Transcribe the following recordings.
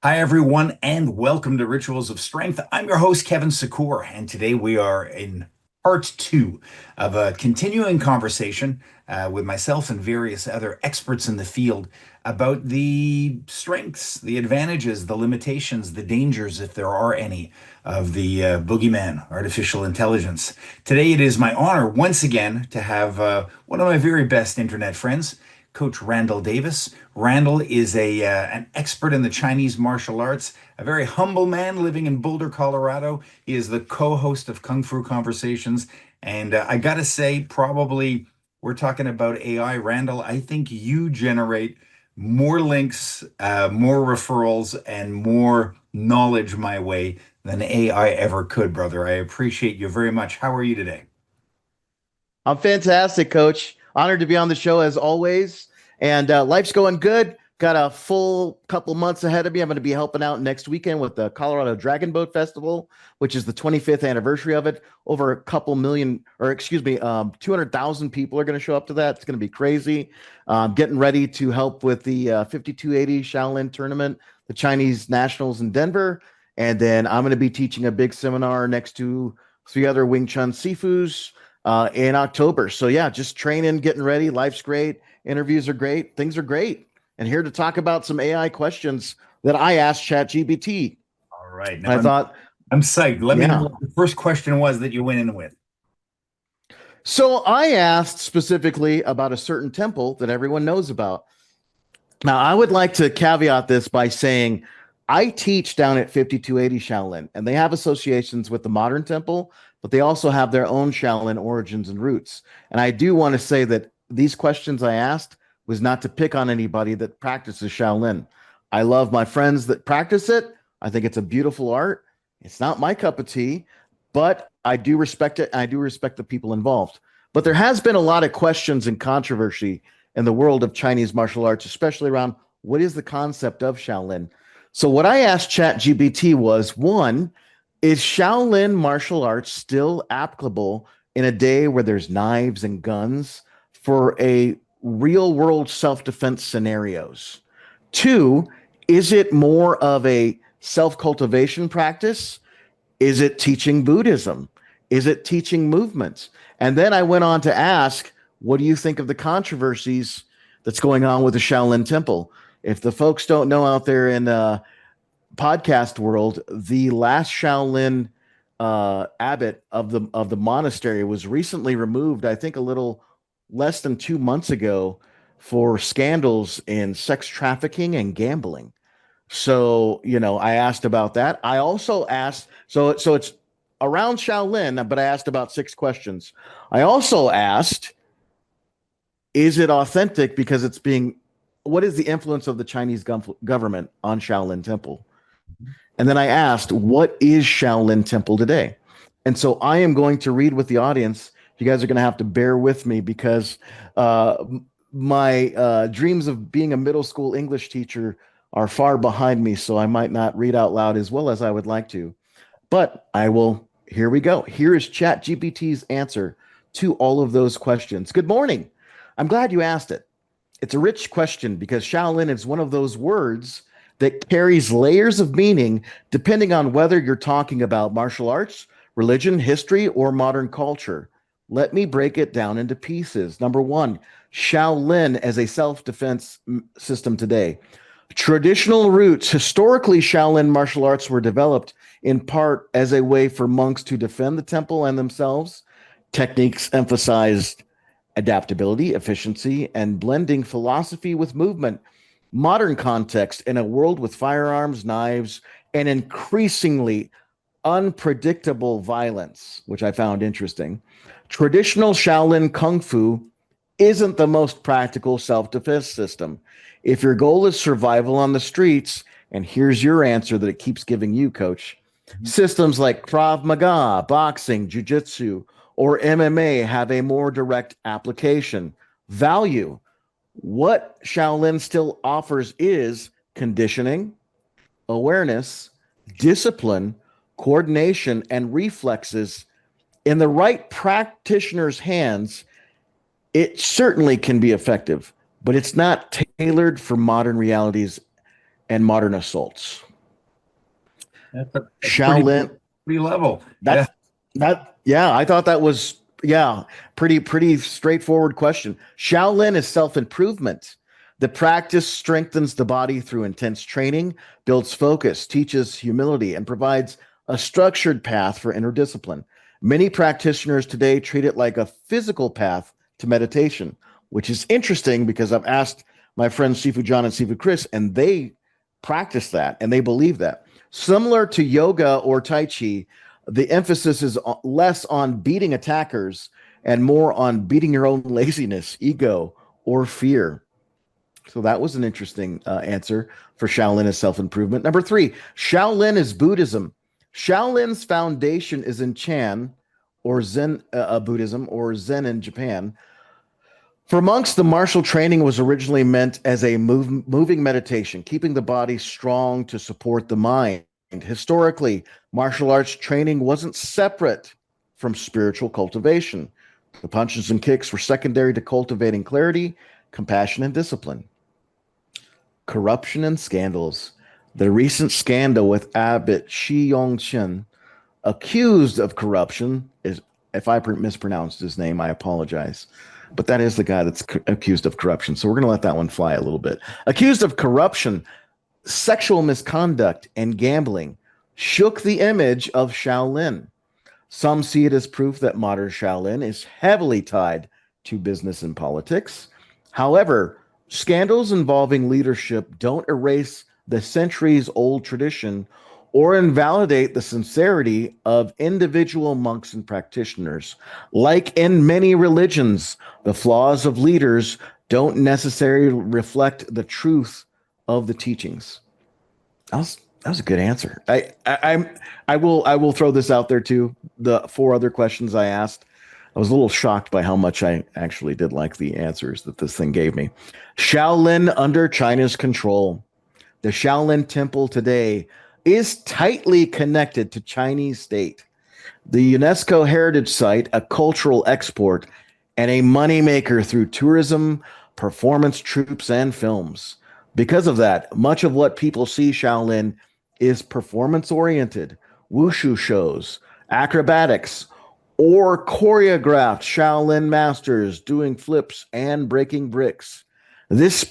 Hi, everyone, and welcome to Rituals of Strength. I'm your host, Kevin Secours, and today we are in part two of a continuing conversation with myself and various other experts in the field about the strengths, the advantages, the limitations, the dangers, if there are any, of the boogeyman, artificial intelligence. Today, it is my honor once again to have one of my very best internet friends, Coach Randel Davis. Randel is an expert in the Chinese martial arts, a very humble man living in Boulder, Colorado. He is the co-host of Kung Fu Conversations, and I gotta say, probably we're talking about AI. Randel, I think you generate more links, more referrals, and more knowledge my way than AI ever could, brother. I appreciate you very much. How are you today? I'm fantastic, Coach. Honored to be on the show as always. And life's going good. Got a full couple months ahead of me. I'm going to be helping out next weekend with the Colorado Dragon Boat Festival, which is the 25th anniversary of it. Over a couple million, or excuse me, 200,000 people are going to show up to that. It's going to be crazy. Getting ready to help with the 5280 Shaolin tournament, the Chinese Nationals in Denver. And then I'm going to be teaching a big seminar next to three other Wing Chun Sifus in October. So yeah, just training, getting ready. Life's great. Interviews are great. Things are great. And here to talk about some AI questions that I asked ChatGPT. All right. Now I thought, I'm psyched. Let me know yeah. what the first question was that you went in with. So I asked specifically about a certain temple that everyone knows about. Now, I would like to caveat this by saying I teach down at 5280 Shaolin, and they have associations with the modern temple, but they also have their own Shaolin origins and roots. And I do want to say that these questions I asked was not to pick on anybody that practices Shaolin. I love my friends that practice it. I think it's a beautiful art. It's not my cup of tea, but I do respect it. And I do respect the people involved. But there has been a lot of questions and controversy in the world of Chinese martial arts, especially around what is the concept of Shaolin. So what I asked ChatGPT was one, is Shaolin martial arts still applicable in a day where there's knives and guns for a real world self-defense scenarios? Two, is it more of a self-cultivation practice? Is it teaching Buddhism? Is it teaching movements? And then I went on to ask, what do you think of the controversies that's going on with the Shaolin Temple? If the folks don't know out there in podcast world, the last Shaolin abbot of the monastery was recently removed. I think a little less than 2 months ago for scandals in sex trafficking and gambling. So, I asked about that. I also asked, so it's around Shaolin, but I asked about six questions. I also asked, is it authentic because what is the influence of the Chinese government on Shaolin Temple? And then I asked, what is Shaolin Temple today? And so I am going to read with the audience. You guys are going to have to bear with me because my dreams of being a middle school English teacher are far behind me. So I might not read out loud as well as I would like to. But I will. Here we go. Here is ChatGPT's answer to all of those questions. Good morning. I'm glad you asked it. It's a rich question because Shaolin is one of those words that carries layers of meaning depending on whether you're talking about martial arts, religion, history, or modern culture. Let me break it down into pieces. Number one, Shaolin as a self defense system today. Traditional roots, historically, Shaolin martial arts were developed in part as a way for monks to defend the temple and themselves. Techniques emphasized adaptability, efficiency, and blending philosophy with movement. Modern context in a world with firearms, knives, and increasingly unpredictable violence, which I found interesting. Traditional Shaolin Kung Fu isn't the most practical self defense system. If your goal is survival on the streets, and here's your answer that it keeps giving you, coach, systems like Krav Maga, boxing, jiu-jitsu, or MMA have a more direct application. Value. What Shaolin still offers is conditioning, awareness, discipline, coordination, and reflexes. In the right practitioner's hands, it certainly can be effective, but it's not tailored for modern realities and modern assaults. That's Shaolin. pretty level. Yeah. That's yeah, I thought that was yeah, pretty straightforward question. Shaolin is self-improvement. The practice strengthens the body through intense training, builds focus, teaches humility, and provides a structured path for inner discipline. Many practitioners today treat it like a physical path to meditation, which is interesting because I've asked my friends Sifu John and Sifu Chris, and they practice that and they believe that. Similar to yoga or Tai Chi, the emphasis is less on beating attackers and more on beating your own laziness, ego, or fear. So that was an interesting answer for Shaolin as self improvement. Number three, Shaolin is Buddhism. Shaolin's foundation is in Chan or Zen Buddhism or Zen in Japan. For monks, the martial training was originally meant as a moving meditation, keeping the body strong to support the mind. Historically, martial arts training wasn't separate from spiritual cultivation. The punches and kicks were secondary to cultivating clarity, compassion, and discipline. Corruption and scandals. The recent scandal with Abbot Shi Yongchen, accused of corruption, is if I mispronounced his name, I apologize. But that is the guy that's accused of corruption. So we're going to let that one fly a little bit. Accused of corruption, sexual misconduct, and gambling shook the image of Shaolin. Some see it as proof that modern Shaolin is heavily tied to business and politics. However, scandals involving leadership don't erase the centuries old tradition or invalidate the sincerity of individual monks and practitioners. Like in many religions, the flaws of leaders don't necessarily reflect the truth of the teachings. That was a good answer. I will throw this out there too. The four other questions I asked, I was a little shocked by how much I actually did like the answers that this thing gave me. Shaolin under China's control. The Shaolin Temple today is tightly connected to Chinese state. The UNESCO heritage site, a cultural export, and a moneymaker through tourism, performance troops, and films. Because of that, much of what people see Shaolin is performance oriented, wushu shows, acrobatics, or choreographed Shaolin masters doing flips and breaking bricks. This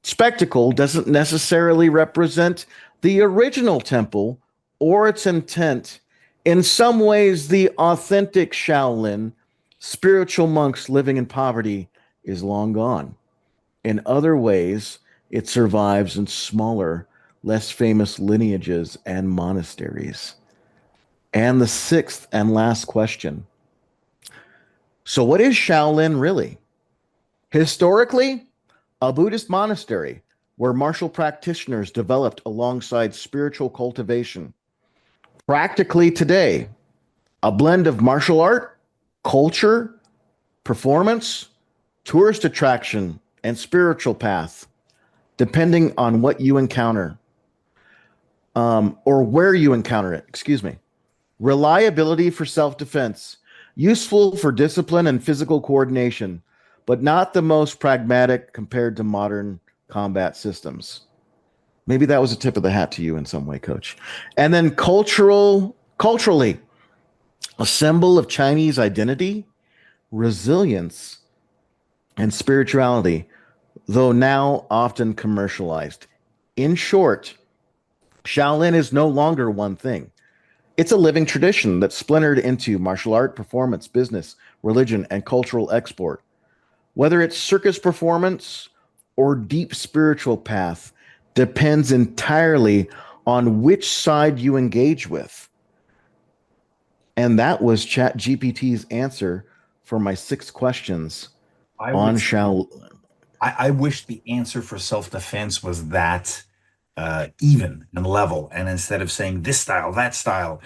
spectacle doesn't necessarily represent the original temple or its intent. In some ways, the authentic Shaolin, spiritual monks living in poverty, is long gone. In other ways, it survives in smaller, less famous lineages and monasteries. And the sixth and last question. So, what is Shaolin really? Historically, a Buddhist monastery where martial practitioners developed alongside spiritual cultivation. Practically today, a blend of martial art, culture, performance, tourist attraction, and spiritual path, depending on what you encounter or where you encounter it. Excuse me. Reliability for self defense, useful for discipline and physical coordination, but not the most pragmatic compared to modern combat systems. Maybe that was a tip of the hat to you in some way, coach. And then culturally, a symbol of Chinese identity, resilience, and spirituality, though now often commercialized. In short, Shaolin is no longer one thing. It's a living tradition that's splintered into martial art, performance, business, religion, and cultural export. Whether it's circus performance or deep spiritual path depends entirely on which side you engage with. And that was ChatGPT's answer for my 6 questions I on would Shao. I wish the answer for self-defense was that even and level. And instead of saying this style, that style,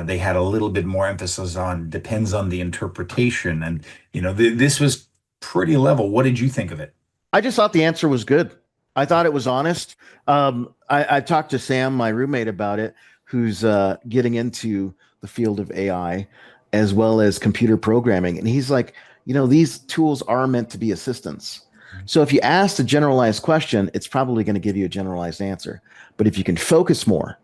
they had a little bit more emphasis on depends on the interpretation. And, this was pretty level. What did you think of it? I just thought the answer was good. I thought it was honest. I talked to Sam, my roommate, about it, who's getting into the field of AI as well as computer programming. And he's like, these tools are meant to be assistants. So if you ask a generalized question, it's probably going to give you a generalized answer. But if you can focus more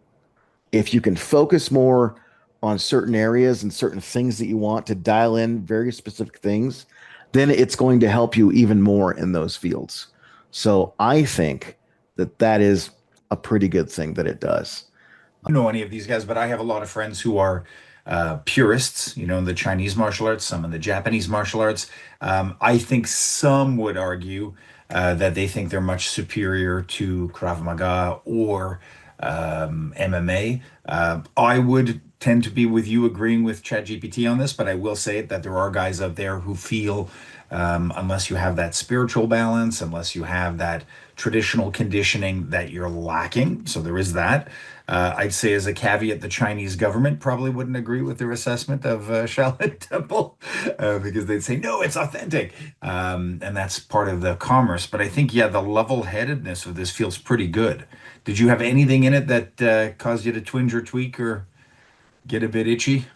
if you can focus more on certain areas and certain things that you want to dial in very specific things, then it's going to help you even more in those fields. So I think that that is a pretty good thing that it does. Know any of these guys, but I have a lot of friends who are purists, in the Chinese martial arts, some in the Japanese martial arts. I think some would argue that they think they're much superior to Krav Maga or MMA. I would tend to be with you agreeing with ChatGPT on this, but I will say that there are guys out there who feel unless you have that spiritual balance, unless you have that traditional conditioning, that you're lacking. So there is that. I'd say, as a caveat, the Chinese government probably wouldn't agree with their assessment of Shaolin Temple because they'd say, no, it's authentic. And that's part of the commerce. But I think, yeah, the level-headedness of this feels pretty good. Did you have anything in it that caused you to twinge or tweak or get a bit itchy?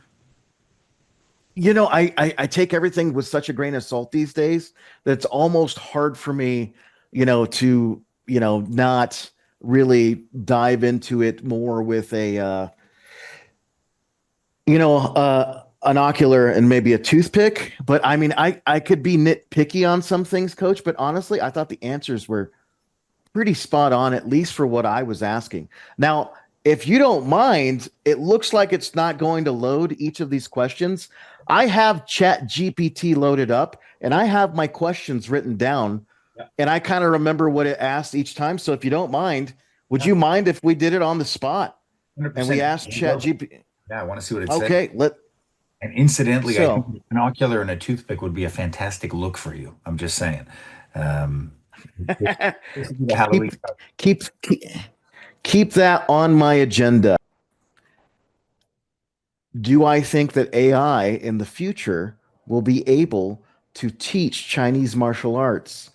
I take everything with such a grain of salt these days that it's almost hard for me, to, not really dive into it more with a, an ocular and maybe a toothpick. But I mean, I could be nitpicky on some things, coach, but honestly, I thought the answers were pretty spot on, at least for what I was asking. Now, if you don't mind, it looks like it's not going to load each of these questions. I have Chat GPT loaded up and I have my questions written down Yeah, and I kind of remember what it asked each time. So if you don't mind, would yeah, you mind if we did it on the spot and we 100%. asked Chat GPT? Yeah, I want to see what it says. Okay, And incidentally, I think so an ocular and a toothpick would be a fantastic look for you. I'm just saying. Um, this would be the Halloween. keep keep keep that on my agenda. Do I think that AI in the future will be able to teach Chinese martial arts?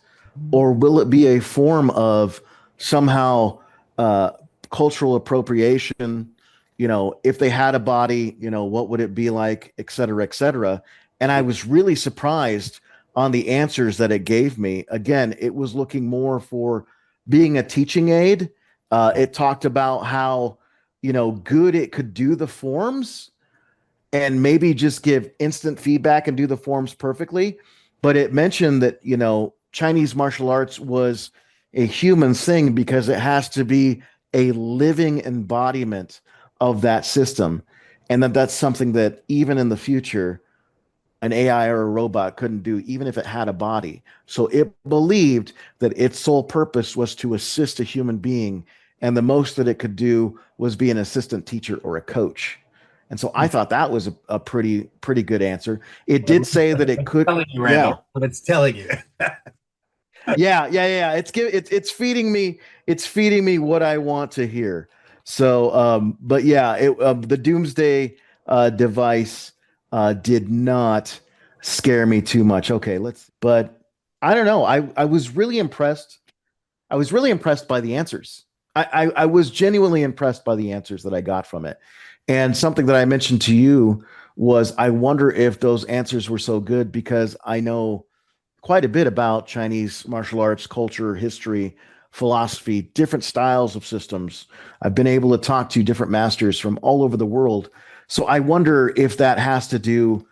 Or will it be a form of somehow uh, cultural appropriation? If they had a body, what would it be like, et cetera, et cetera? And I was really surprised on the answers that it gave me. Again, it was looking more for being a teaching aid. It talked about how, good it could do the forms and maybe just give instant feedback and do the forms perfectly. But it mentioned that, Chinese martial arts was a human thing because it has to be a living embodiment of that system. And that's something that even in the future, an AI or a robot couldn't do, even if it had a body. So it believed that its sole purpose was to assist a human being. And the most that it could do was be an assistant teacher or a coach. And so I thought that was a pretty good answer. It did say that it could, Telling you, yeah, Randall. But it's telling you. yeah. It's feeding me what I want to hear. So, but yeah, the Doomsday device did not scare me too much. Okay, but I don't know. I was really impressed. I was really impressed by the answers. I was genuinely impressed by the answers that I got from it. And something that I mentioned to you was I wonder if those answers were so good because I know quite a bit about Chinese martial arts, culture, history, philosophy, different styles of systems. I've been able to talk to different masters from all over the world. So I wonder if that has to do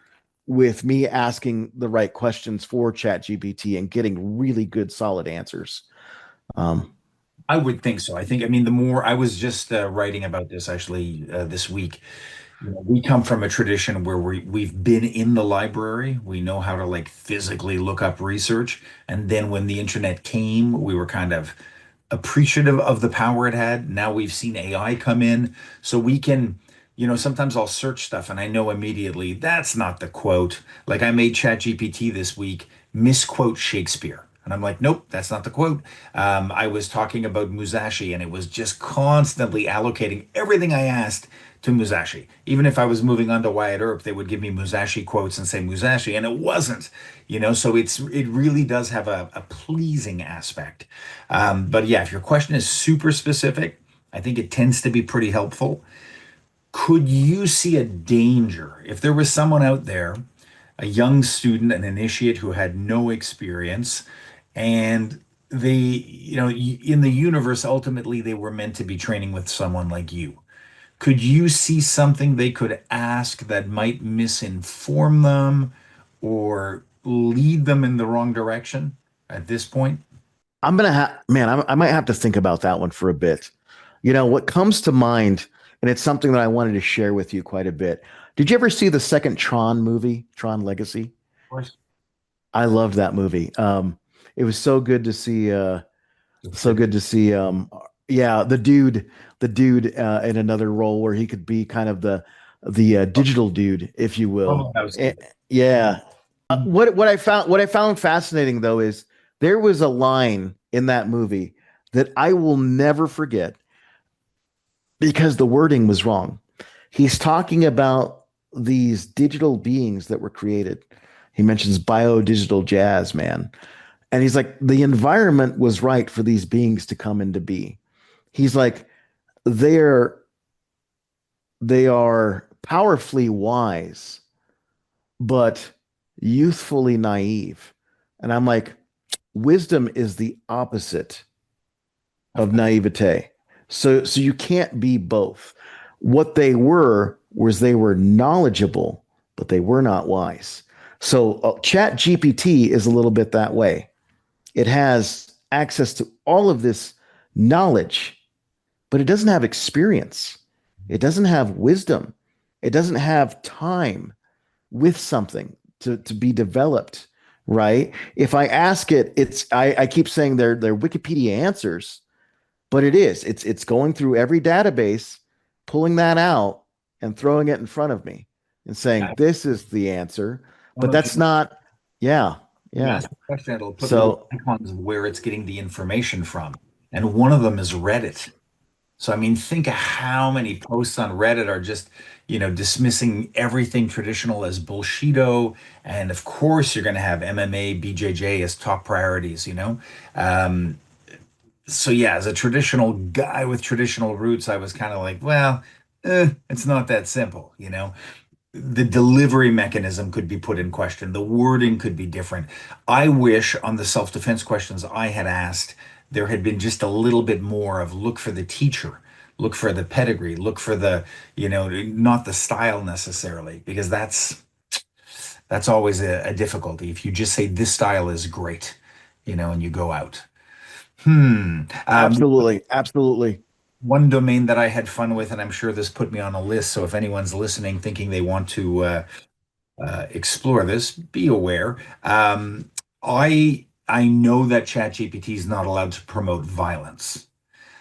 with me asking the right questions for ChatGPT and getting really good, solid answers. Um, I would think so. I mean, the more I was just writing about this actually this week. We come from a tradition where we've been in the library. We know how to like physically look up research. And then when the internet came, we were kind of appreciative of the power it had. Now we've seen AI come in, so we can, sometimes I'll search stuff and I know immediately that's not the quote. Like I made ChatGPT this week misquote Shakespeare. And I'm like, nope, that's not the quote. I was talking about Musashi and it was just constantly allocating everything I asked to Musashi. Even if I was moving on to Wyatt Earp, they would give me Musashi quotes and say Musashi, and it wasn't, so it really does have a pleasing aspect. But yeah, if your question is super specific, I think it tends to be pretty helpful. Could you see a danger if there was someone out there, a young student, an initiate who had no experience, and in the universe, ultimately, they were meant to be training with someone like you? Could you see something they could ask that might misinform them or lead them in the wrong direction at this point? I'm gonna have, man, I might have to think about that one for a bit. What comes to mind, and it's something that I wanted to share with you quite a bit. Did you ever see the second Tron movie, Tron Legacy? Of course. I loved that movie. It was so good to see, so good to see, yeah, the dude in another role where he could be kind of the digital dude, if you will. Oh, that was Eh, good. yeah. What I found fascinating though is there was a line in that movie that I will never forget because the wording was wrong. He's talking about these digital beings that were created. He mentions biodigital jazz, man. And he's like, the environment was right for these beings to come into be. He's like, they're they are powerfully wise, but youthfully naive. And I'm like, wisdom is the opposite Of of course. naivete. So you can't be both. What they were was they were knowledgeable, but they were not wise. So Chat GPT is a little bit that way. It has access to all of this knowledge, but it doesn't have experience. It doesn't have wisdom. It doesn't have time with something to be developed, right? If I ask it, I keep saying they're Wikipedia answers, but it's going through every database, pulling that out and throwing it in front of me and saying Yeah. this is the answer, I don't but know if that's not. Yeah, you yeah. ask a question, it'll put little So icons of where it's getting the information from. And one of them is Reddit. So, I mean, think of how many posts on Reddit are just, dismissing everything traditional as bullshito. And of course, you're going to have MMA, BJJ as top priorities. Um, so, yeah, as a traditional guy with traditional roots, I was kind of like, well, it's not that simple. The delivery mechanism could be put in question. The wording could be different. I wish on the self-defense questions I had asked, there had been just a little bit more of look for the teacher, look for the pedigree, look for not the style necessarily, because that's always a difficulty. If you just say this style is great, and you go out. Hmm. absolutely, absolutely. One domain that I had fun with, and I'm sure this put me on a list. So if anyone's listening, thinking they want to explore this, be aware. I know that ChatGPT is not allowed to promote violence.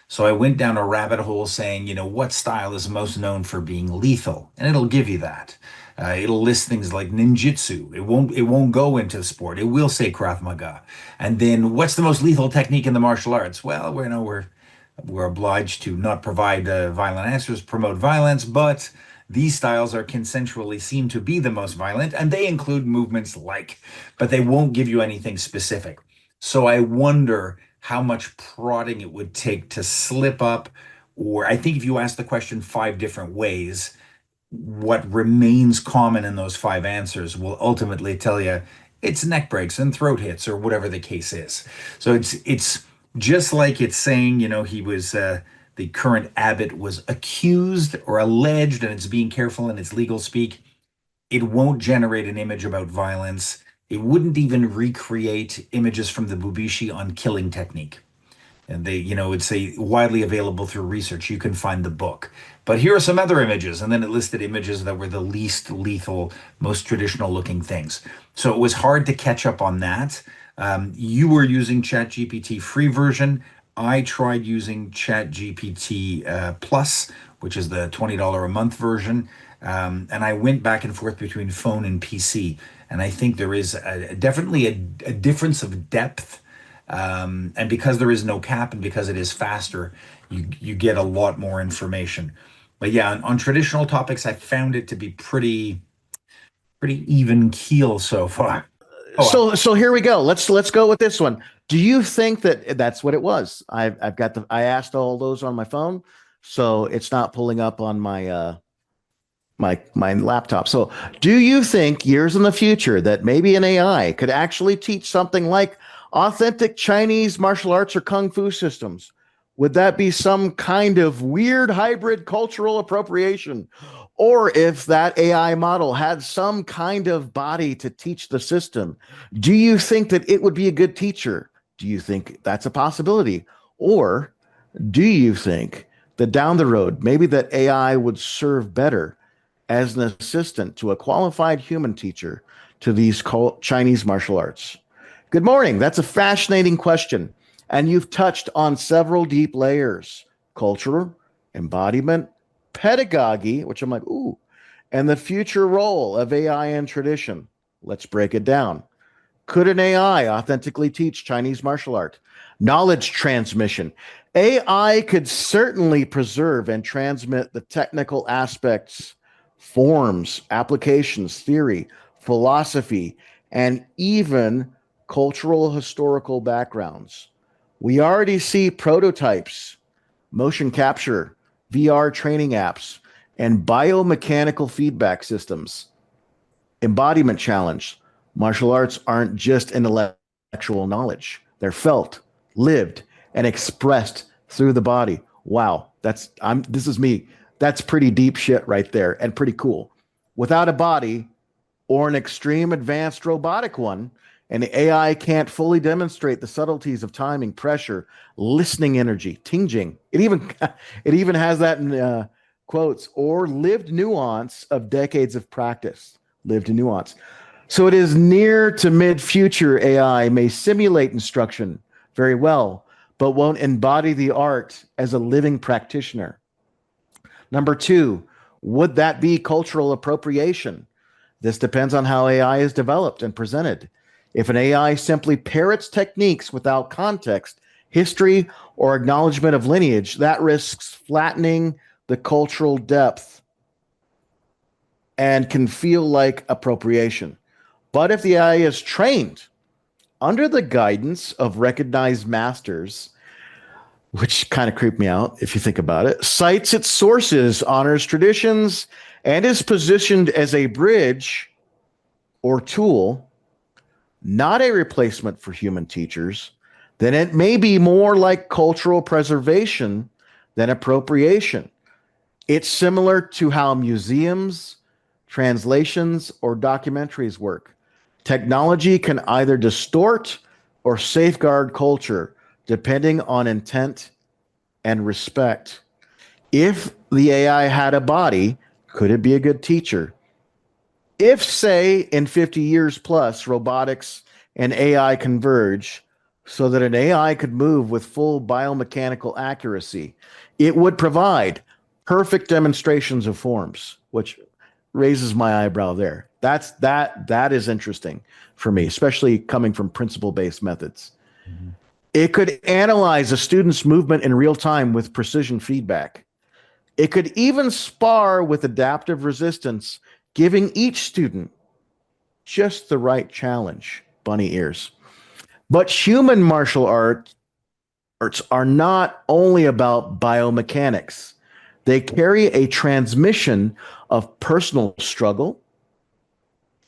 So I went down a rabbit hole saying, what style is most known for being lethal? And it'll give you that. It'll list things like ninjutsu. It won't go into the sport. It will say Krav Maga. And then what's the most lethal technique in the martial arts? Well, we're obliged to not provide violent answers, promote violence, but these styles are consensually seen to be the most violent, and they include movements like, but they won't give you anything specific. So I wonder how much prodding it would take to slip up, or I think if you ask the question five different ways, what remains common in those five answers will ultimately tell you it's neck breaks and throat hits or whatever the case is. So it's just like it's saying, he was the current abbot was accused or alleged, and it's being careful in its legal speak. It won't generate an image about violence. It wouldn't even recreate images from the Bubishi on killing technique. And it's a widely available through research. You can find the book. But here are some other images. And then it listed images that were the least lethal, most traditional looking things. So it was hard to catch up on that. You were using ChatGPT free version. I tried using ChatGPT Plus, which is the $20 a month version. And I went back and forth between phone and PC. And I think there is definitely a difference of depth, and because there is no cap and because it is faster, you get a lot more information. But yeah, on traditional topics, I found it to be pretty even keel so far. Oh, So here we go. Let's go with this one. Do you think that that's what it was? I asked all those on my phone, so it's not pulling up on my laptop. So do you think years in the future that maybe an AI could actually teach something like authentic Chinese martial arts or kung fu systems, Would that be some kind of weird hybrid cultural appropriation? Or if that AI model had some kind of body to teach the system, do you think that it would be a good teacher? Do you think that's a possibility? Or do you think that down the road, maybe that AI would serve better as an assistant to a qualified human teacher to these Chinese martial arts? Good morning. That's a fascinating question. And you've touched on several deep layers: culture, embodiment, pedagogy, which I'm like, ooh, and the future role of AI in tradition. Let's break it down. Could an AI authentically teach Chinese martial art? Knowledge transmission. AI could certainly preserve and transmit the technical aspects, forms, applications, theory, philosophy, and even cultural historical backgrounds. We already see prototypes, motion capture, VR training apps, and biomechanical feedback systems. Embodiment challenge. Martial arts aren't just intellectual knowledge. They're felt, lived, and expressed through the body. Wow, this is me. That's pretty deep shit right there and pretty cool. Without a body or an extreme advanced robotic one, and the AI can't fully demonstrate the subtleties of timing, pressure, listening energy, tinging. It even has that in quotes, or lived nuance of decades of practice. Lived nuance. So it is near to mid future AI may simulate instruction very well, but won't embody the art as a living practitioner. Number two, would that be cultural appropriation? This depends on how AI is developed and presented. If an AI simply parrots techniques without context, history, or acknowledgement of lineage, that risks flattening the cultural depth and can feel like appropriation. But if the AI is trained under the guidance of recognized masters, which kind of creeped me out if you think about it, cites its sources, honors traditions, and is positioned as a bridge or tool, not a replacement for human teachers, then it may be more like cultural preservation than appropriation. It's similar to how museums, translations, or documentaries work. Technology can either distort or safeguard culture depending on intent and respect. If the AI had a body, could it be a good teacher? If, say, in 50 years plus, robotics and AI converge so that an AI could move with full biomechanical accuracy, it would provide perfect demonstrations of forms, which raises my eyebrow there. That is interesting for me, especially coming from principle-based methods. Mhm. It could analyze a student's movement in real time with precision feedback. It could even spar with adaptive resistance, giving each student just the right challenge. Bunny ears. But human martial arts are not only about biomechanics. They carry a transmission of personal struggle,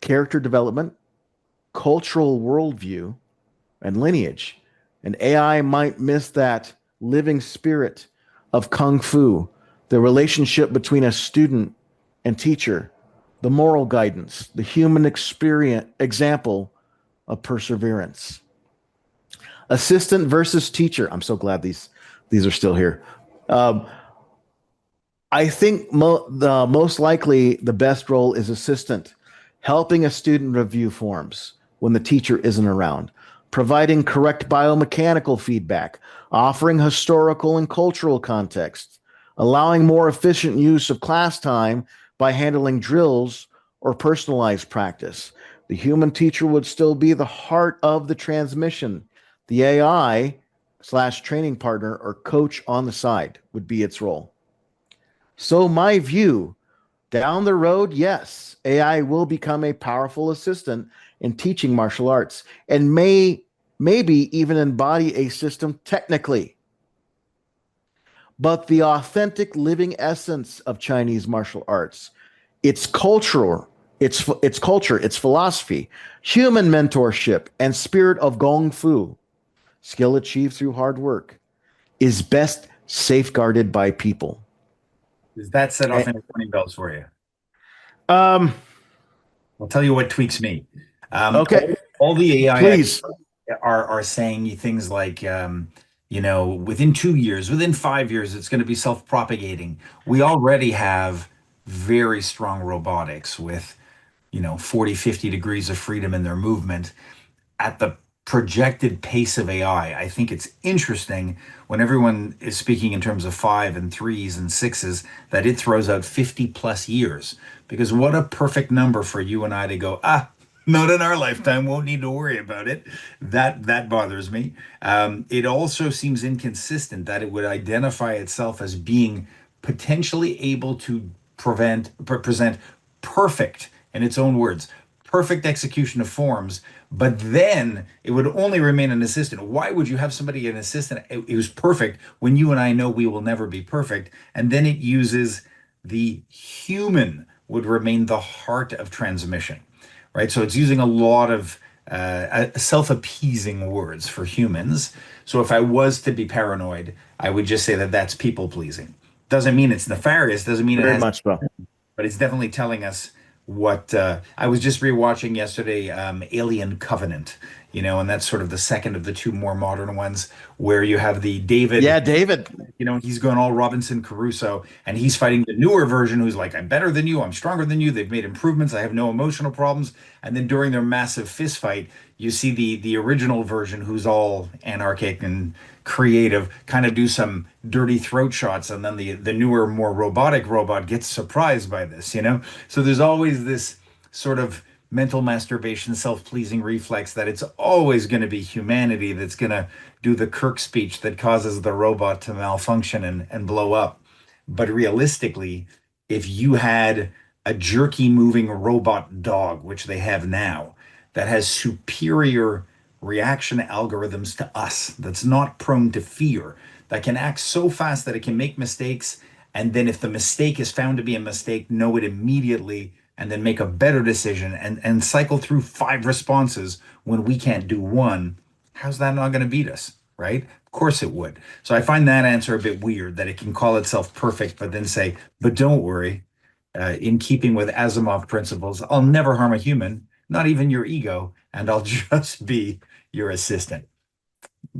character development, cultural worldview, and lineage. And AI might miss that living spirit of Kung Fu, the relationship between a student and teacher, the moral guidance, the human experience example of perseverance. Assistant versus teacher. I'm so glad these are still here. Um, I think the most likely the best role is assistant, helping a student review forms when the teacher isn't around, providing correct biomechanical feedback, offering historical and cultural context, allowing more efficient use of class time by handling drills or personalized practice. The human teacher would still be the heart of the transmission. The AI slash training partner or coach on the side would be its role. So, my view down the road, yes, AI will become a powerful assistant in teaching martial arts and maybe even embody a system technically. But the authentic living essence of Chinese martial arts, its cultural, its culture, its philosophy, human mentorship, and spirit of gong fu, skill achieved through hard work, is best safeguarded by people. Does that set off Eh, any warning bells for you? Um, I'll tell you what tweaks me. okay, All the AI please. are saying things like, within 2 years, within 5 years, it's going to be self-propagating. We already have very strong robotics with, 40, 50 degrees of freedom in their movement at the projected pace of AI. I think it's interesting when everyone is speaking in terms of five and threes and sixes that it throws out 50 plus years. Because what a perfect number for you and I to go, not in our lifetime, won't need to worry about it. That bothers me. It also seems inconsistent that it would identify itself as being potentially able to present perfect, in its own words, perfect execution of forms, but then it would only remain an assistant. Why would you have somebody, an assistant, who's perfect when you and I know we will never be perfect? And then it uses the human would remain the heart of transmission, right? So it's using a lot of self-appeasing words for humans. So if I was to be paranoid, I would just say that that's people pleasing. Doesn't mean it's nefarious. Doesn't mean it Very has, much so. but it's definitely telling us what I was just rewatching yesterday, Alien Covenant, and that's sort of the second of the two more modern ones where you have the David, Yeah, David. he's going all Robinson Crusoe and he's fighting the newer version who's like, I'm better than you, I'm stronger than you, they've made improvements, I have no emotional problems. And then during their massive fist fight, you see the original version who's all anarchic and creative, kind of do some dirty throat shots, and then the newer, more robotic robot gets surprised by this. So there's always this sort of mental masturbation, self-pleasing reflex that it's always going to be humanity that's going to do the Kirk speech that causes the robot to malfunction and blow up. But realistically, if you had a jerky moving robot dog, which they have now, that has superior reaction algorithms to us, that's not prone to fear, that can act so fast that it can make mistakes, and then if the mistake is found to be a mistake, know it immediately and then make a better decision and cycle through five responses when we can't do one. How's that not going to beat us? Right? Of course it would. So I find that answer a bit weird that it can call itself perfect, but then say, but don't worry, in keeping with Asimov principles, I'll never harm a human, not even your ego, and I'll just be your assistant.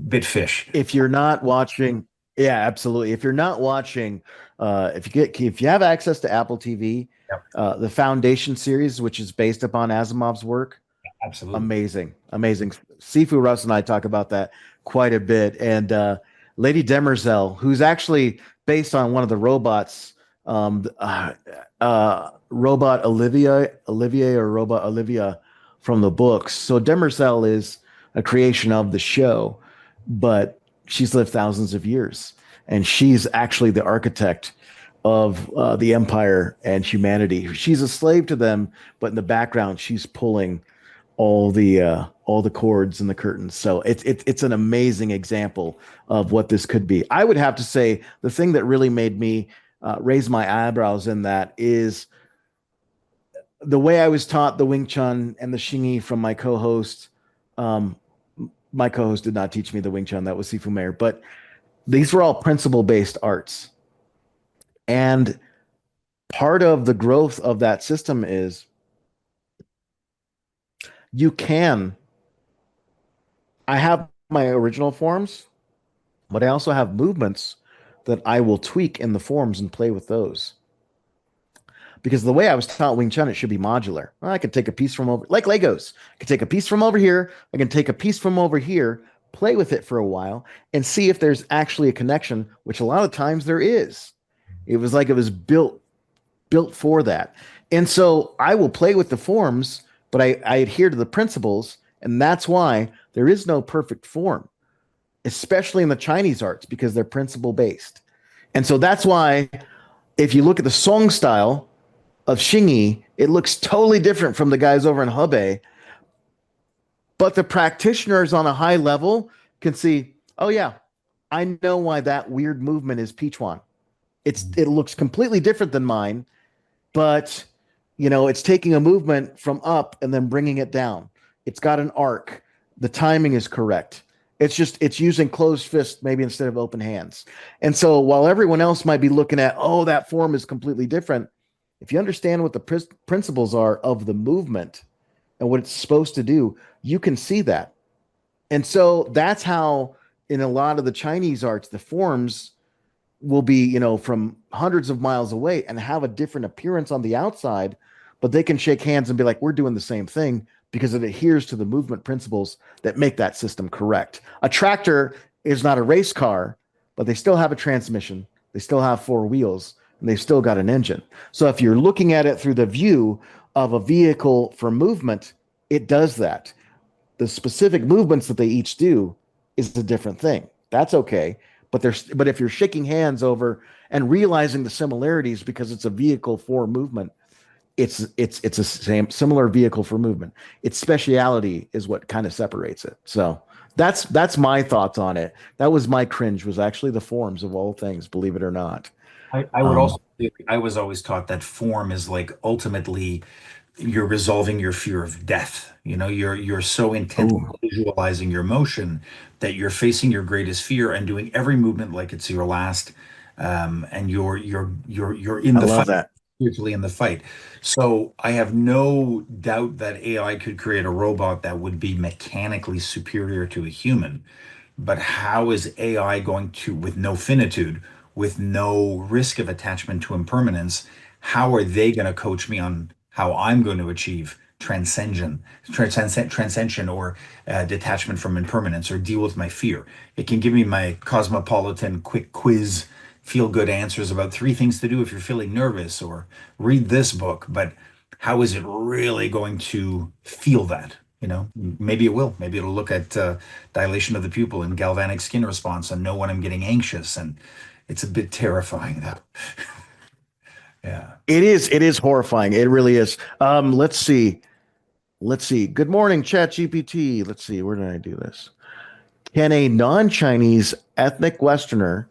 Bit fish. If you're not watching, yeah, absolutely. If you're not watching, if you have access to Apple TV, Yep, the Foundation series, which is based upon Asimov's work, absolutely. amazing, amazing. Sifu Russ and I talk about that quite a bit. And Lady Demerzel, who's actually based on one of the robots, Robot Olivia or Robot Olivia from the books. So Demerzel is a creation of the show, but she's lived thousands of years, and she's actually the architect of the empire and humanity. She's a slave to them, but in the background, she's pulling all the cords and the curtains. So it's an amazing example of what this could be. I would have to say the thing that really made me raise my eyebrows in that is the way I was taught the Wing Chun and the Xingyi from my co-host. Um, my co-host did not teach me the Wing Chun. That was Sifu Meir, but these were all principle-based arts. And part of the growth of that system is you can. I have my original forms, but I also have movements that I will tweak in the forms and play with those. Because the way I was taught Wing Chun, it should be modular. I can take a piece from over, like Legos. I can take a piece from over here. I can take a piece from over here, play with it for a while, and see if there's actually a connection, which a lot of times there is. It was like it was built for that. And so I will play with the forms, but I adhere to the principles, and that's why there is no perfect form, especially in the Chinese arts, because they're principle based. And so that's why if you look at the song style of Xingyi, it looks totally different from the guys over in Hebei, but the practitioners on a high level can see, oh yeah, I know why that weird movement is Pichuan. It looks completely different than mine, but it's taking a movement from up and then bringing it down. It's got an arc. The timing is correct. It's using closed fists maybe instead of open hands. And so while everyone else might be looking at, oh, that form is completely different, if you understand what the principles are of the movement and what it's supposed to do, you can see that. And so that's how in a lot of the Chinese arts, the forms will be, from hundreds of miles away and have a different appearance on the outside, but they can shake hands and be like, we're doing the same thing because it adheres to the movement principles that make that system correct. A tractor is not a race car, but they still have a transmission, they still have four wheels, and they've still got an engine. So if you're looking at it through the view of a vehicle for movement, it does that. The specific movements that they each do is a different thing. That's okay. But if you're shaking hands over and realizing the similarities because it's a vehicle for movement, it's a similar vehicle for movement. Its speciality is what kind of separates it. So that's my thoughts on it. That was my cringe, was actually the forms of all things, believe it or not. I would Um, also say, I was always taught that form is like ultimately you're resolving your fear of death. You're so intent on oh, visualizing your motion that you're facing your greatest fear and doing every movement like it's your last. And you're in I the love fight, that. spiritually in the fight. So I have no doubt that AI could create a robot that would be mechanically superior to a human. But how is AI going to, with no finitude, with no risk of attachment to impermanence, how are they going to coach me on how I'm going to achieve transcension, or detachment from impermanence, or deal with my fear? It can give me my cosmopolitan quick quiz, feel good answers about three things to do if you're feeling nervous, or read this book. But how is it really going to feel that? Maybe it will. Maybe it'll look at dilation of the pupil and galvanic skin response and know when I'm getting anxious. And it's a bit terrifying, though. Yeah. It is horrifying. It really is. Let's see. Let's see. Good morning, Chat GPT. Let's see. Where did I do this? Can a non-Chinese ethnic Westerner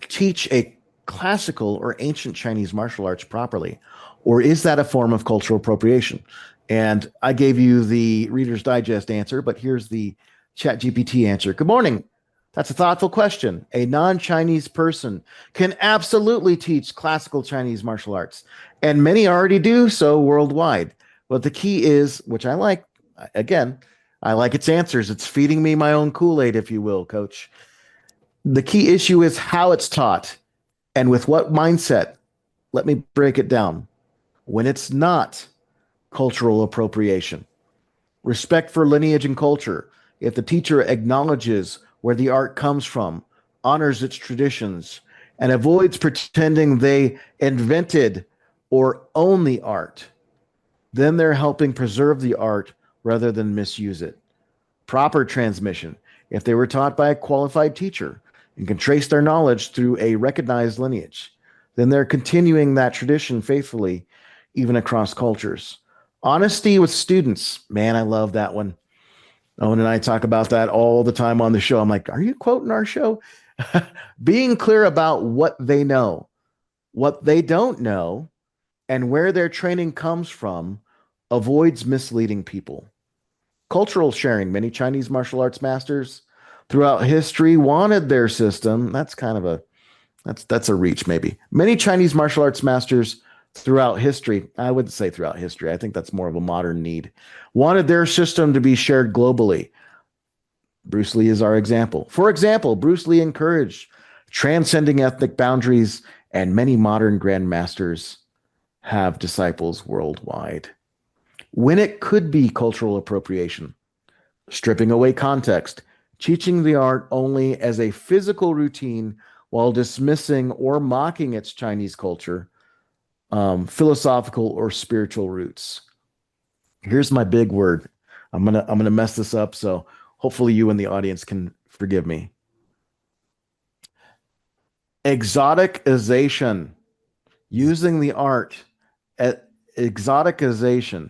teach a classical or ancient Chinese martial arts properly? Or is that a form of cultural appropriation? And I gave you the Reader's Digest answer, but here's the Chat GPT answer. Good morning. That's a thoughtful question. A non Chinese person can absolutely teach classical Chinese martial arts, and many already do so worldwide. But the key is, which I like, again, I like its answers. It's feeding me my own Kool Aid, if you will, coach. The key issue is how it's taught and with what mindset. Let me break it down. When it's not cultural appropriation, respect for lineage and culture, if the teacher acknowledges where the art comes from, honors its traditions, and avoids pretending they invented or own the art, then they're helping preserve the art rather than misuse it. Proper transmission, if they were taught by a qualified teacher and can trace their knowledge through a recognized lineage, then they're continuing that tradition faithfully, even across cultures. Honesty with students, man, I love that one. Owen and I talk about that all the time on the show. I'm like, are you quoting our show? Being clear about what they know, what they don't know, and where their training comes from avoids misleading people. Cultural sharing. Many Chinese martial arts masters throughout history wanted their system. That's a reach, maybe. Many Chinese martial arts masters throughout history, I wouldn't say throughout history, I think that's more of a modern need, wanted their system to be shared globally. Bruce Lee is our example. For example, Bruce Lee encouraged transcending ethnic boundaries, and many modern grandmasters have disciples worldwide. When it could be cultural appropriation, stripping away context, teaching the art only as a physical routine while dismissing or mocking its Chinese culture, philosophical or spiritual roots. Here's my big word. I'm gonna mess this up, so hopefully you and the audience can forgive me. Exoticization, using the art at exoticization.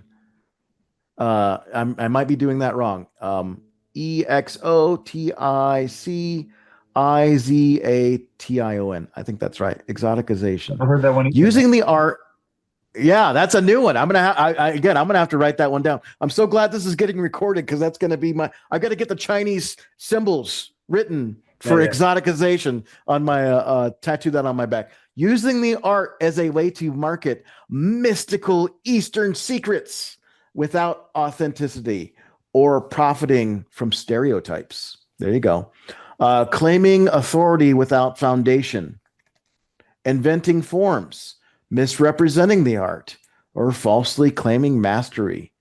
I might be doing that wrong. Exoticization. I think that's right. Exoticization. Never heard that one either. Using the art. Yeah, that's a new one. Again, I'm gonna have to write that one down. I'm so glad this is getting recorded because that's gonna be my. I got to get the Chinese symbols written Yeah, for yeah. exoticization on my tattoo that on my back. Using the art as a way to market mystical Eastern secrets without authenticity or profiting from stereotypes. There you go. Claiming authority without foundation, inventing forms, misrepresenting the art, or falsely claiming mastery.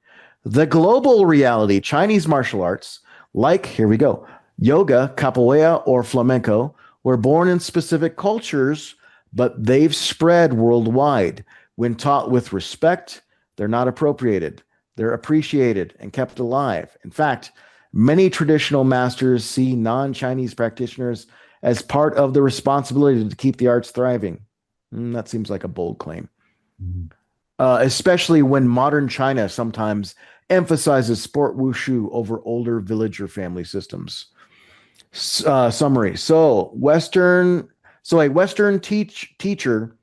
The global reality, Chinese martial arts, like, here we go, yoga, capoeira, or flamenco, were born in specific cultures, but they've spread worldwide. When taught with respect, they're not appropriated. They're appreciated and kept alive. In fact, many traditional masters see non Chinese practitioners as part of the responsibility to keep the arts thriving. That seems like a bold claim, Mhm. especially when modern China sometimes emphasizes sport wushu over older villager family systems. Summary. So a Western teacher,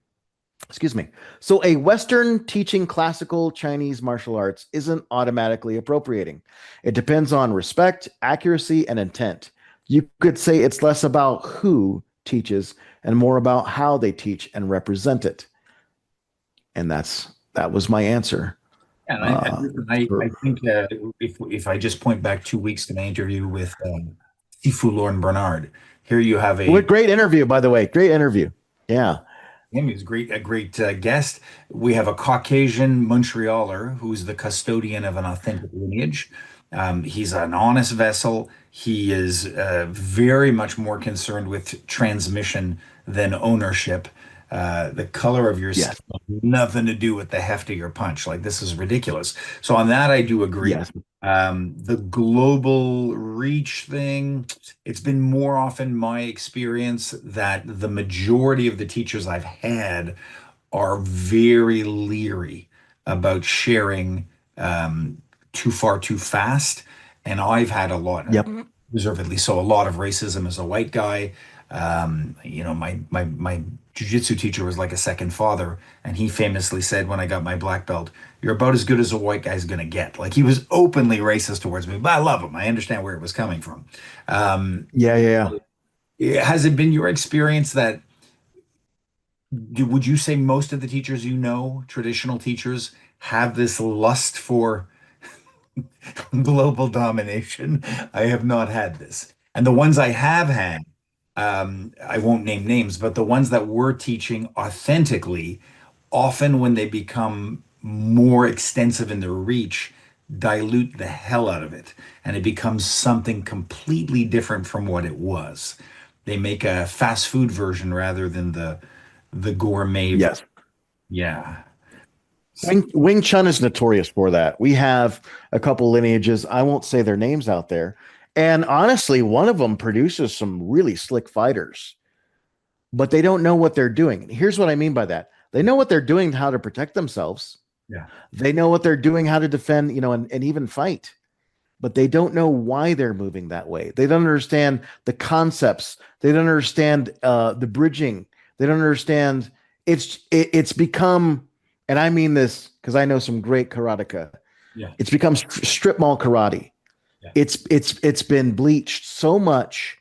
excuse me. So a Western teaching classical Chinese martial arts isn't automatically appropriating. It depends on respect, accuracy, and intent. You could say it's less about who teaches and more about how they teach and represent it. And that was my answer. And Uh, listen, I think if I just point back 2 weeks to my interview with Sifu Lauren Bernard, here you have what a great interview, by the way. Great interview. Yeah. him. He's great, a great guest. We have a Caucasian Montrealer who's the custodian of an authentic lineage. He's an honest vessel. He is very much more concerned with transmission than ownership. The color of your skin Yes. has nothing to do with the heft of your punch. Like this is ridiculous. So on that, I do agree. Yes. The global reach thing, it's been more often my experience that the majority of the teachers I've had are very leery about sharing too far too fast. And I've had a lot, Yep. deservedly so, a lot of racism as a white guy. My jujitsu teacher was like a second father, and he famously said when I got my black belt, "You're about as good as a white guy's gonna get." Like he was openly racist towards me, but I love him. I understand where it was coming from. Um, Yeah. Yeah. has it been your experience that would you say most of the teachers you know, traditional teachers, have this lust for global domination? I have not had this. And the ones I have had, I won't name names, but the ones that were teaching authentically, often when they become more extensive in their reach, dilute the hell out of it. And it becomes something completely different from what it was. They make a fast food version rather than the gourmet version. Yes. Yeah. Wing Chun is notorious for that. We have a couple lineages. I won't say their names out there. And honestly, one of them produces some really slick fighters, but they don't know what they're doing. Here's what I mean by that. They know what they're doing, how to protect themselves. Yeah. They know what they're doing, how to defend, and even fight, but they don't know why they're moving that way. They don't understand the concepts. They don't understand the bridging. They don't understand. It's become, and I mean this because I know some great karateka. Yeah. It's become strip mall karate. Yeah. It's been bleached so much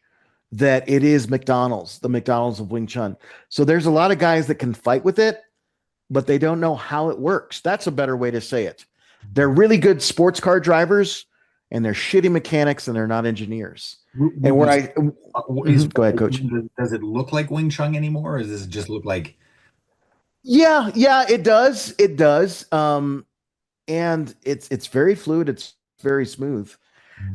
that it is McDonald's, the McDonald's of Wing Chun. So there's a lot of guys that can fight with it, but they don't know how it works. That's a better way to say it. They're really good sports car drivers and they're shitty mechanics and they're not engineers. And Would where you I is go ahead, coach. does it look like Wing Chun anymore, or does it just look like Yeah, yeah, it does. It does. And it's very fluid, it's very smooth.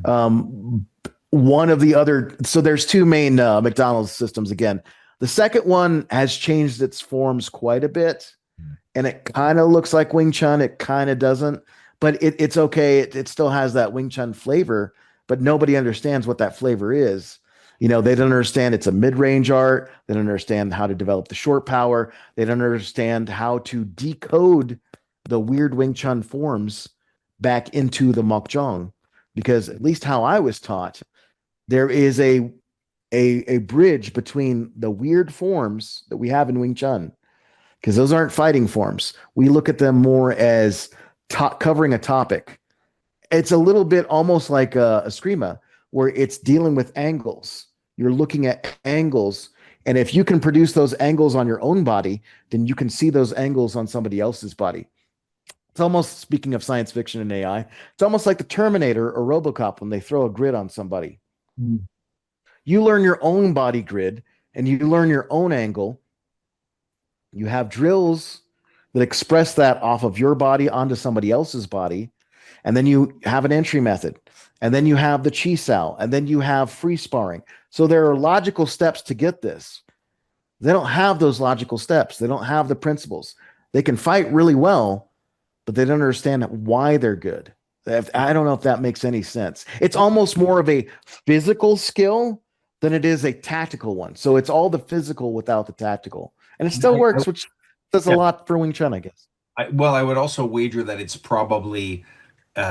Um, one of the other, so there's two main McDonald's systems again. The second one has changed its forms quite a bit, and it kind of looks like Wing Chun. It kind of doesn't, but it's okay. It still has that Wing Chun flavor, but nobody understands what that flavor is. They don't understand it's a mid-range art. They don't understand how to develop the short power. They don't understand how to decode the weird Wing Chun forms back into the Mokjong. Because at least how I was taught, there is a bridge between the weird forms that we have in Wing Chun because those aren't fighting forms. We look at them more as covering a topic. It's a little bit almost like a screama, where it's dealing with angles. You're looking at angles, and if you can produce those angles on your own body, then you can see those angles on somebody else's body. It's almost, speaking of science fiction and AI, it's almost like the Terminator or RoboCop when they throw a grid on somebody. Mm. You learn your own body grid and you learn your own angle. You have drills that express that off of your body onto somebody else's body. And then you have an entry method. And then you have the chi sao. And then you have free sparring. So there are logical steps to get this. They don't have those logical steps. They don't have the principles. They can fight really well, but they don't understand why they're good. I don't know if that makes any sense. It's almost more of a physical skill than it is a tactical one. So it's all the physical without the tactical. And it still works, which does a Yeah. lot for Wing Chun, I guess. Well, I would also wager that it's probably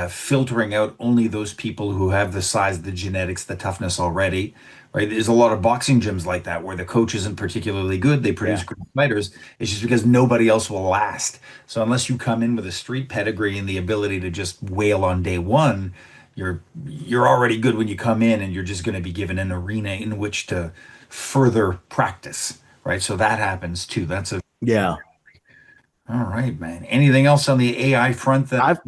filtering out only those people who have the size, the genetics, the toughness already, right? There's a lot of boxing gyms like that where the coach isn't particularly good. They produce Yeah. great fighters. It's just because nobody else will last. So unless you come in with a street pedigree and the ability to just wail on day one, you're already good when you come in, and you're just going to be given an arena in which to further practice, right? So that happens too. That's a Yeah. all right, man. Anything else on the AI front that I've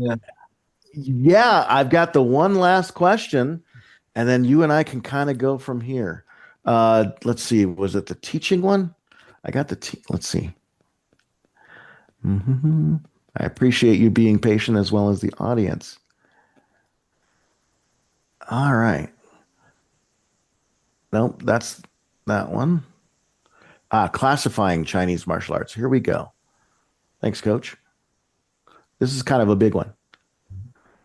yeah, I've got the one last question, and then you and I can kind of go from here. Let's see, was it the teaching one? I got let's see. I appreciate you being patient as well as the audience. All right. Nope, that's that one. Classifying Chinese martial arts. Here we go. Thanks, coach. This is kind of a big one.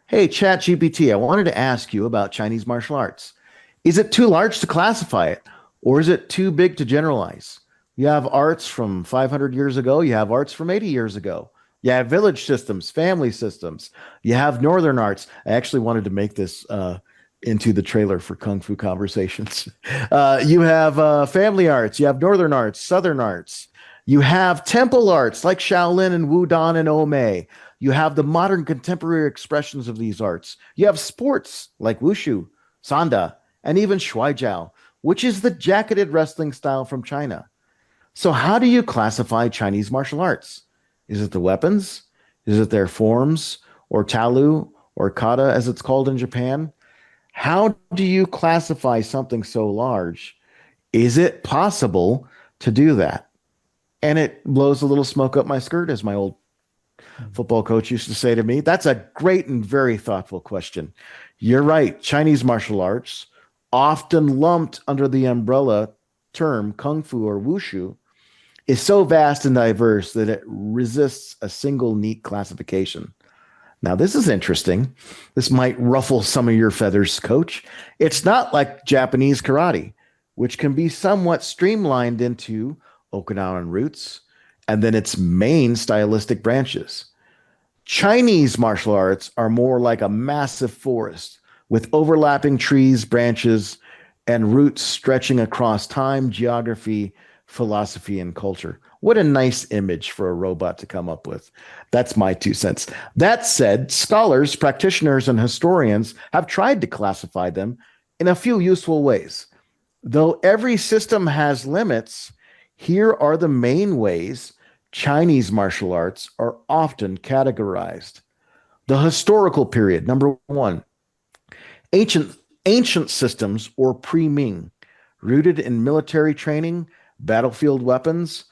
Hey, ChatGPT, I wanted to ask you about Chinese martial arts. Is it too large to classify it, or is it too big to generalize? You have arts from 500 years ago, you have arts from 80 years ago. You have village systems, family systems. You have northern arts. I actually wanted to make this into the trailer for Kung Fu Conversations. You have family arts, you have northern arts, southern arts. You have temple arts like Shaolin and Wudon and Ome. You have the modern contemporary expressions of these arts. You have sports like Wushu, Sanda, and even Shuaijiao, which is the jacketed wrestling style from China. So, how do you classify Chinese martial arts? Is it the weapons? Is it their forms, or talu, or kata, as it's called in Japan? How do you classify something so large? Is it possible to do that? And it blows a little smoke up my skirt, as my old football coach used to say to me. That's a great and very thoughtful question. You're right. Chinese martial arts, often lumped under the umbrella term kung fu or wushu, is so vast and diverse that it resists a single neat classification. Now, this is interesting. This might ruffle some of your feathers, coach. It's not like Japanese karate, which can be somewhat streamlined into Okinawan roots and then its main stylistic branches. Chinese martial arts are more like a massive forest with overlapping trees, branches, and roots stretching across time, geography, philosophy, and culture. What a nice image for a robot to come up with. That's my 2 cents. That said, scholars, practitioners, and historians have tried to classify them in a few useful ways. Though every system has limits, here are the main ways Chinese martial arts are often categorized. The historical period, number one, ancient ancient systems or pre-Ming, rooted in military training, battlefield weapons,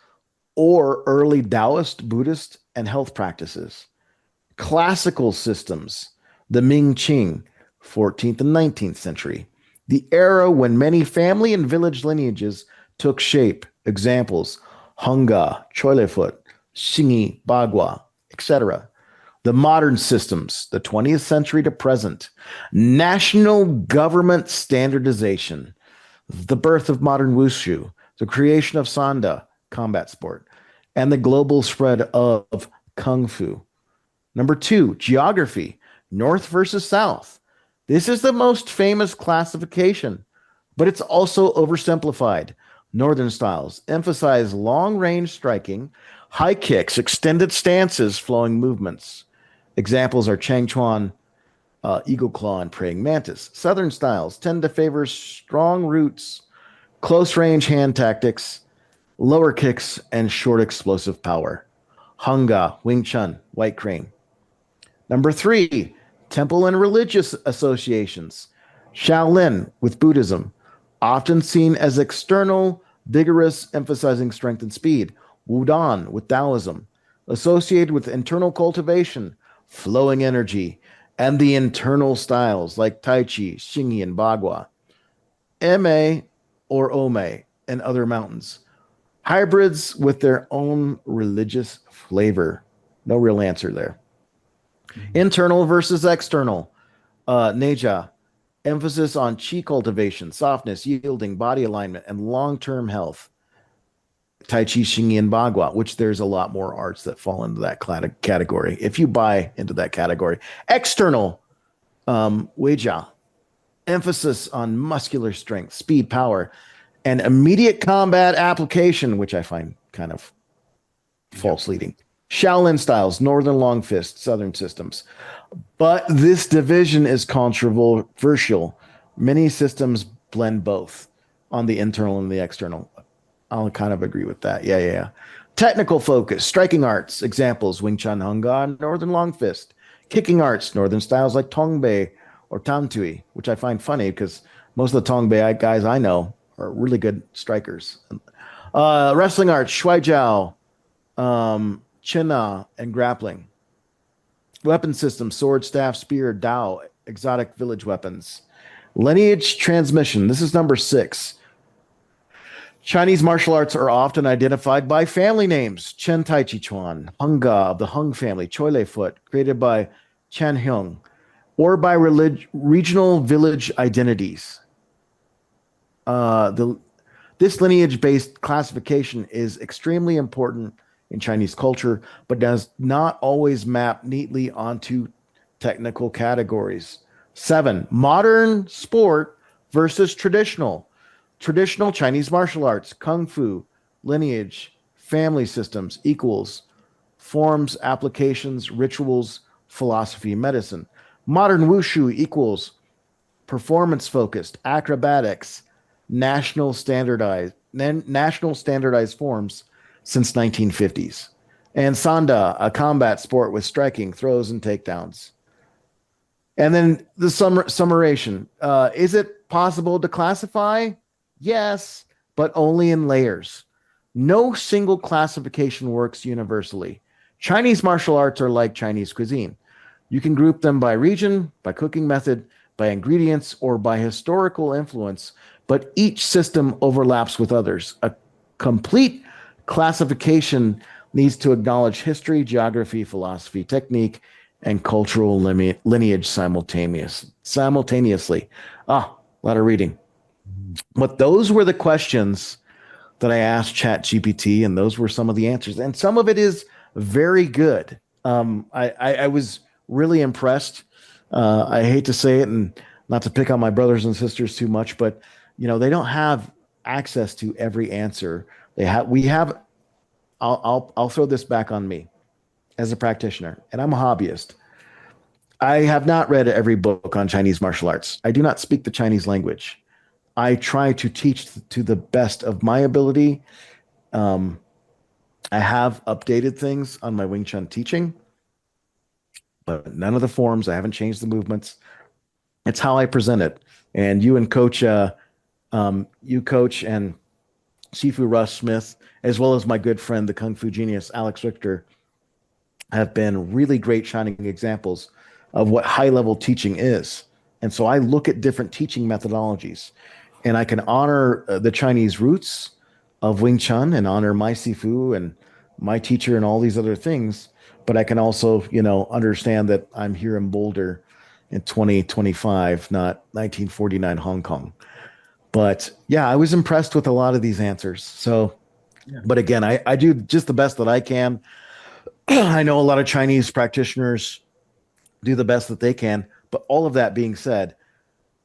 or early Taoist, Buddhist, and health practices. Classical systems, the Ming Qing, 14th and 19th century, the era when many family and village lineages took shape. Examples, Hunga, Choilefoot, Xingyi, Bagua, etc. The modern systems, the 20th century to present, national government standardization, the birth of modern wushu, the creation of sanda, combat sport, and the global spread of kung fu. Number two, geography, north versus south. This is the most famous classification, but it's also oversimplified. Northern styles emphasize long range striking, High kicks, extended stances, flowing movements. Examples are Chang Chuan, eagle claw, and praying mantis. Southern styles tend to favor strong roots, close range hand tactics, lower kicks, and short explosive power. Hanga, Wing Chun, white crane. Number three, temple and religious associations. Shaolin with Buddhism, often seen as external, vigorous, emphasizing strength and speed. Wudon with Taoism, associated with internal cultivation, flowing energy, and the internal styles like Tai Chi, Xingyi, and Bagua. Ma or Ome and other mountains. Hybrids with their own religious flavor. No real answer there. Mhm. Internal versus external. Neja, emphasis on chi cultivation, softness, yielding, body alignment, and long term health. Tai Chi, Xingyi, and Bagua, which there's a lot more arts that fall into that category. If you buy into that category, external, Weijia, emphasis on muscular strength, speed, power, and immediate combat application, which I find kind of Yep. false leading. Shaolin styles, Northern Long Fist, Southern systems. But this division is controversial. Many systems blend both on the internal and the external. I'll kind of agree with that. Yeah, yeah, yeah. Technical focus, striking arts, examples, Wing Chun Hunga, Northern Long Fist. Kicking arts, Northern styles like Tongbei or Tantui, which I find funny because most of the Tongbei guys I know are really good strikers. Wrestling arts, Shuai Jiao, China, and grappling. Weapon systems, sword, staff, spear, Dao, exotic village weapons. Lineage transmission. This is number six. Chinese martial arts are often identified by family names. Chen Tai Chi Chuan, Hunga of the Hung family, Choi Lei Foot, created by Chen Hyung, or by regional village identities. This lineage based classification is extremely important in Chinese culture, but does not always map neatly onto technical categories. Seven, modern sport versus traditional. Traditional Chinese martial arts, kung fu, lineage, family systems equals forms, applications, rituals, philosophy, medicine. Modern wushu equals performance focused, acrobatics, national standardized forms since 1950s. And Sanda, a combat sport with striking, throws, and takedowns. And then the summation. Is it possible to classify? Yes, but only in layers. No single classification works universally. Chinese martial arts are like Chinese cuisine. You can group them by region, by cooking method, by ingredients, or by historical influence, but each system overlaps with others. A complete classification needs to acknowledge history, geography, philosophy, technique, and cultural lineage simultaneously. Ah, a lot of reading. Mhm. But those were the questions that I asked ChatGPT, and those were some of the answers. And some of it is very good. I was really impressed. I hate to say it, and not to pick on my brothers and sisters too much, but they don't have access to every answer. They have. We have. I'll throw this back on me as a practitioner, and I'm a hobbyist. I have not read every book on Chinese martial arts. I do not speak the Chinese language. I try to teach to the best of my ability. Um, I have updated things on my Wing Chun teaching, but none of the forms. I haven't changed the movements. It's how I present it. And you coach and Sifu Russ Smith, as well as my good friend, the Kung Fu genius Alex Richter, have been really great shining examples of what high level teaching is. And so I look at different teaching methodologies and I can honor the Chinese roots of Wing Chun and honor my Sifu and my teacher and all these other things. But I can also, understand that I'm here in Boulder in 2025, not 1949 Hong Kong. But yeah, I was impressed with a lot of these answers. So, Yeah. but again, I do just the best that I can. I know a lot of Chinese practitioners do the best that they can. But all of that being said,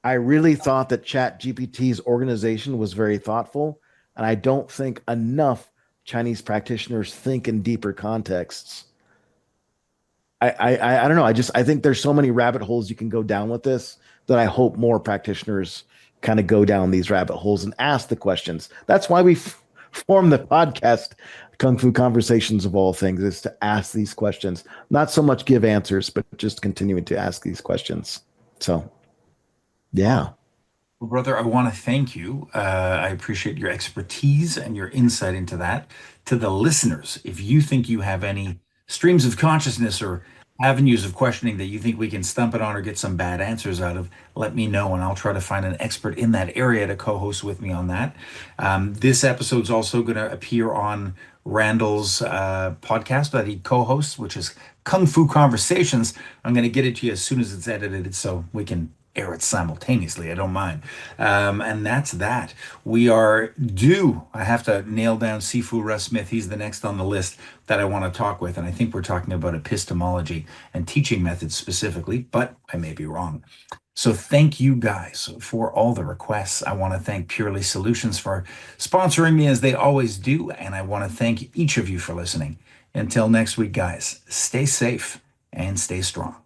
I really thought that Chat GPT's organization was very thoughtful. And I don't think enough Chinese practitioners think in deeper contexts. I don't know. I think there's so many rabbit holes you can go down with this that I hope more practitioners kind of go down these rabbit holes and ask the questions. That's why we form the podcast, Kung Fu Conversations of all things, is to ask these questions, not so much give answers, but just continuing to ask these questions. So, Awesome. yeah. Well, brother, I want to thank you. I appreciate your expertise and your insight into that. To the listeners, if you think you have any streams of consciousness or avenues of questioning that you think we can stump it on or get some bad answers out of, let me know and I'll try to find an expert in that area to co-host with me on that. This episode's also going to appear on Randall's podcast that he co-hosts, which is Kung Fu Conversations. I'm going to get it to you as soon as it's edited so we can air it simultaneously. I don't mind. And that's that. We are due. I have to nail down Sifu Russ Smith. He's the next on the list that I want to talk with. And I think we're talking about epistemology and teaching methods specifically, but I may be wrong. So thank you guys for all the requests. I want to thank Purely Solutions for sponsoring me as they always do. And I want to thank each of you for listening. Until next week, guys, stay safe and stay strong.